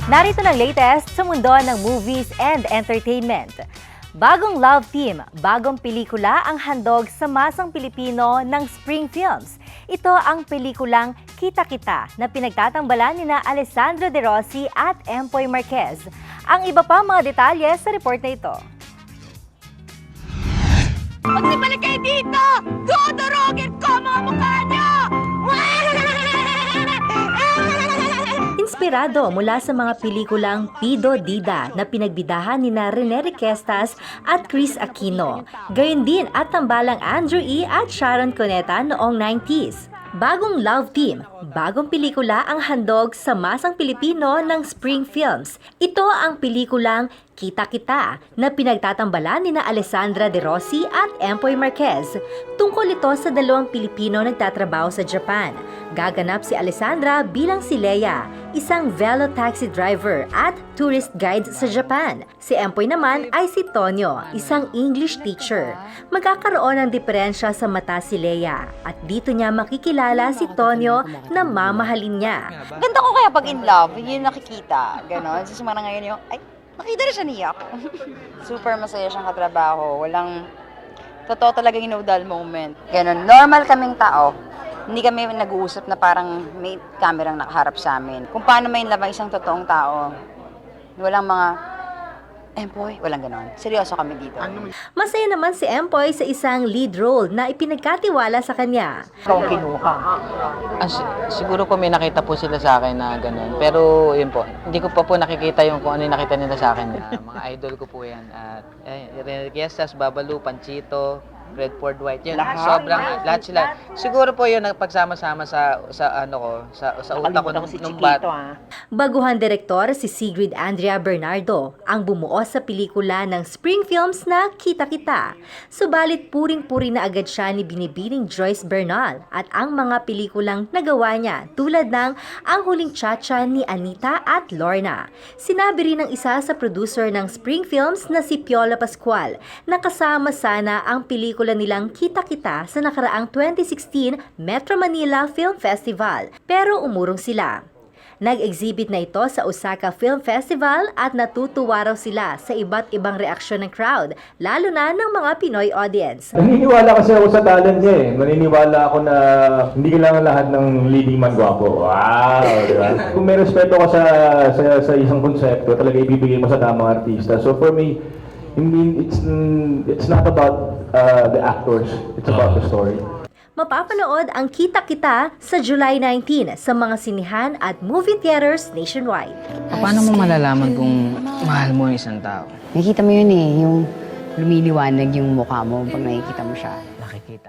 Narito ng latest sa mundo ng movies and entertainment. Bagong love team, bagong pelikula ang handog sa masang Pilipino ng Spring Films. Ito ang pelikulang Kita Kita na pinagtatambalan nina Alessandro De Rossi at Empoy Marquez. Ang iba pa mga detalye sa report na ito. Magsibalik kayo dito! Dudurugin ko mga mukha niyo! Inspirado mula sa mga pelikulang Pido Dida na pinagbidahan ni Rene Requestas at Chris Aquino. Gayon din at tambalang Andrew E. at Sharon Cuneta noong 90s. Bagong love team, bagong pelikula ang handog sa masang Pilipino ng Spring Films. Ito ang pelikulang Kita Kita na pinagtatambalan ni Alessandra De Rossi at Empoy Marquez. Tungkol ito sa dalawang Pilipino nagtatrabaho sa Japan. Gaganap si Alessandra bilang si Leia, isang velo taxi driver at tourist guide sa Japan. Si Empoy naman ay si Tonyo, isang English teacher. Magkakaroon ng diferensya sa mata si Leia at dito niya makikilala si Tonyo na mamahalin niya. Ganda ko kaya pag in love, yun yung nakikita. Ganon. So, sumara ngayon yung, ay, nakita na siya niyak. Super masaya siyang katrabaho. Walang, totoo talaga yung no-dull moment. Ganon. Normal kaming tao. Hindi kami nag-uusap na parang may kamerang nakaharap sa amin. Kung paano may love ang isang totoong tao. Walang mga, Empoy, walang ganon. Seryoso kami dito. Masaya naman si Empoy sa isang lead role na ipinagkatiwala sa kanya. Ikaw ang kinuha. Siguro po may nakita po sila sa akin na gano'n. Pero yun po, hindi ko pa po nakikita yung kung ano yung nakita nila sa akin. Mga idol ko po yan. At Rene Requestas, Babalu, Panchito, Redford White. Yun, sobrang lahat sila. Siguro po yun pagsama-sama sa ano ko, sa utak ko nung bata. Baguhan direktor si Sigrid Andrea Bernardo ang bumuo sa pelikula ng Spring Films na Kita Kita. Subalit puring-puri na agad siya ni binibining Joyce Bernal at ang mga pelikulang nagawa niya tulad ng Ang Huling Chacha ni Anita at Lorna. Sinabi rin ng isa sa producer ng Spring Films na si Piola Pascual na kasama sana ang pelikula nilang Kita Kita sa nakaraang 2016 Metro Manila Film Festival pero umurong sila. Nag-exhibit na ito sa Osaka Film Festival at natutuwa raw sila sa iba't ibang reaksyon ng crowd, lalo na ng mga Pinoy audience. Naniniwala kasi ako sa talent niya eh. Naniniwala ako na hindi kailangan lahat ng leading man gwapo. Wow! Diba? Kung may respeto ka sa isang konsepto, talaga ibibigay mo sa tamang artista. So for me, it's not about the actors, it's about the story. Mapapanood ang Kita Kita sa July 19 sa mga sinihan at movie theaters nationwide. Paano mo malalaman kung mahal mo yung isang tao? Nakikita mo yun eh, yung lumiliwanag yung mukha mo pag nakikita mo siya. Nakikita.